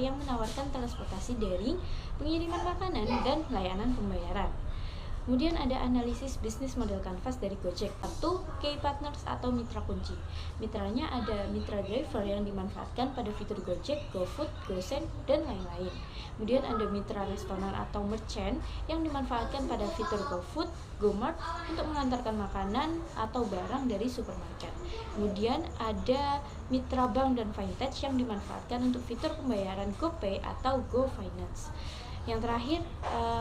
yang menawarkan transportasi daring, pengiriman makanan, dan layanan pembayaran. Kemudian ada analisis bisnis model canvas dari Gojek. Satu, key partners atau mitra kunci. Mitranya ada mitra driver yang dimanfaatkan pada fitur Gojek, GoFood, GoSend, dan lain-lain. Kemudian ada mitra restoran atau merchant yang dimanfaatkan pada fitur GoFood, GoMart untuk mengantarkan makanan atau barang dari supermarket. Kemudian ada mitra bank dan fintech yang dimanfaatkan untuk fitur pembayaran GoPay atau GoFinance. Yang terakhir,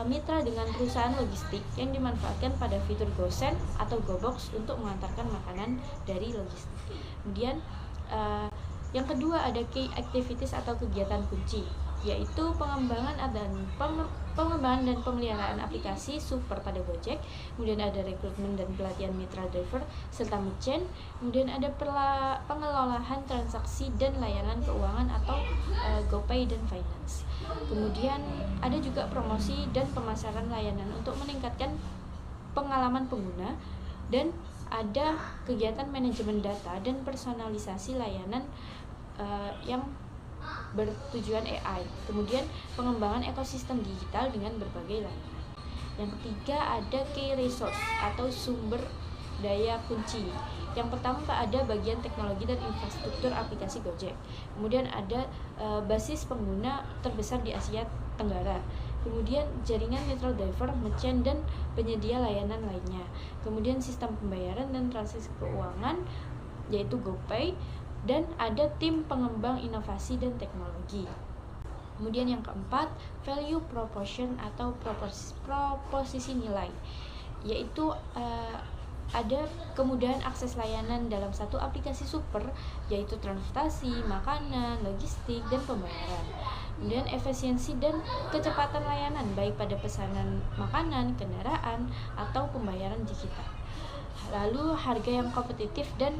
mitra dengan perusahaan logistik yang dimanfaatkan pada fitur GoSend atau GoBox untuk mengantarkan makanan dari logistik. Kemudian yang kedua ada key activities atau kegiatan kunci, yaitu pengembangan dan pemeliharaan aplikasi super pada Gojek. Kemudian ada rekrutmen dan pelatihan mitra driver serta merchant. Kemudian ada pengelolaan transaksi dan layanan keuangan atau GoPay dan Finance. Kemudian ada juga promosi dan pemasaran layanan untuk meningkatkan pengalaman pengguna, dan ada kegiatan manajemen data dan personalisasi layanan yang bertujuan AI. Kemudian pengembangan ekosistem digital dengan berbagai layanan. Yang ketiga ada key resource atau sumber daya kunci. Yang pertama ada bagian teknologi dan infrastruktur aplikasi Gojek. Kemudian ada basis pengguna terbesar di Asia Tenggara. Kemudian jaringan mitra driver, merchant, dan penyedia layanan lainnya. Kemudian sistem pembayaran dan transaksi keuangan yaitu GoPay, dan ada tim pengembang inovasi dan teknologi. Kemudian yang keempat, value proposition atau proposisi nilai, yaitu ada kemudahan akses layanan dalam satu aplikasi super, yaitu transportasi, makanan, logistik, dan pembayaran. Kemudian efisiensi dan kecepatan layanan baik pada pesanan makanan, kendaraan, atau pembayaran digital. Lalu harga yang kompetitif dan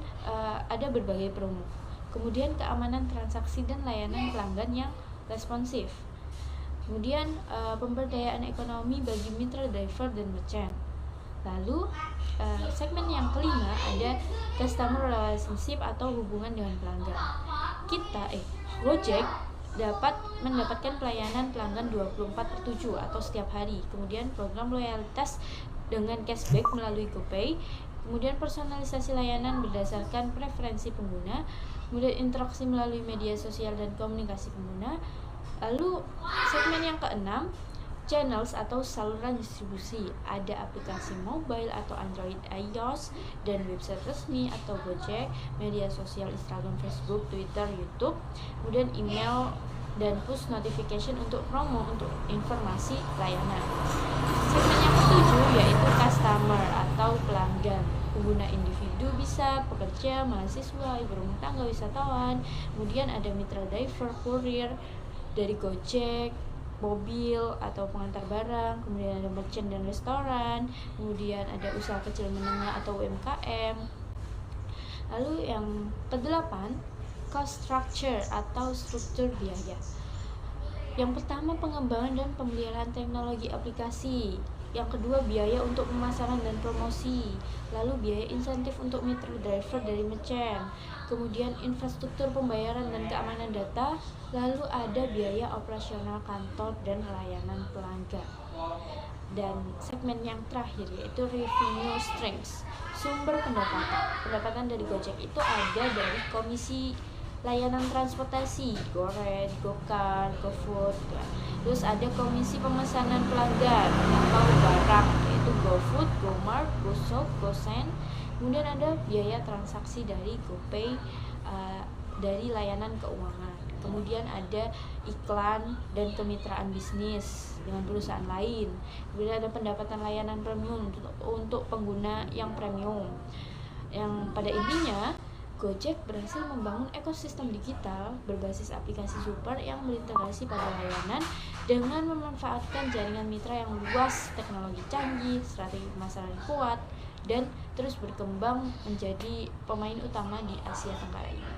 ada berbagai promo. Kemudian keamanan transaksi dan layanan pelanggan yang responsif. Kemudian pemberdayaan ekonomi bagi mitra driver dan merchant. Lalu segmen yang kelima ada customer relationship atau hubungan dengan pelanggan. Gojek dapat mendapatkan pelayanan pelanggan 24/7 atau setiap hari. Kemudian program loyalitas dengan cashback melalui GoPay. Kemudian personalisasi layanan berdasarkan preferensi pengguna. Kemudian interaksi melalui media sosial dan komunikasi pengguna. Lalu segmen yang keenam, channels atau saluran distribusi. Ada aplikasi mobile atau Android, iOS, dan website resmi atau Gojek, media sosial Instagram, Facebook, Twitter, YouTube, kemudian email dan push notification untuk promo untuk informasi layanan. Segmen yang ketujuh yaitu customer atau pelanggan. Pengguna individu bisa pekerja, mahasiswa, ibu rumah tangga, wisatawan. Kemudian ada mitra driver, kurir dari Gojek, mobil atau pengantar barang. Kemudian ada merchant dan restoran. Kemudian ada usaha kecil menengah atau UMKM. Lalu yang ke-8, cost structure atau struktur biaya. Yang pertama pengembangan dan pemeliharaan teknologi aplikasi. Yang kedua biaya untuk pemasaran dan promosi. Lalu biaya insentif untuk mitra driver dari merchant. Kemudian infrastruktur pembayaran dan keamanan data. Lalu ada biaya operasional kantor dan layanan pelanggan. Dan segmen yang terakhir yaitu revenue streams, sumber pendapatan. Pendapatan dari Gojek itu ada dari komisi layanan transportasi, GoRed, GoCar, GoFood. Terus ada komisi pemesanan pelanggan atau barang, yaitu GoFood, GoMart, GoShop, GoSend. Kemudian ada biaya transaksi dari GoPay dari layanan keuangan. Kemudian ada iklan dan kemitraan bisnis dengan perusahaan lain. Kemudian ada pendapatan layanan premium untuk pengguna yang premium. Yang pada intinya Gojek berhasil membangun ekosistem digital berbasis aplikasi super yang berintegrasi pada layanan dengan memanfaatkan jaringan mitra yang luas, teknologi canggih, strategi pemasaran kuat, dan terus berkembang menjadi pemain utama di Asia Tenggara ini.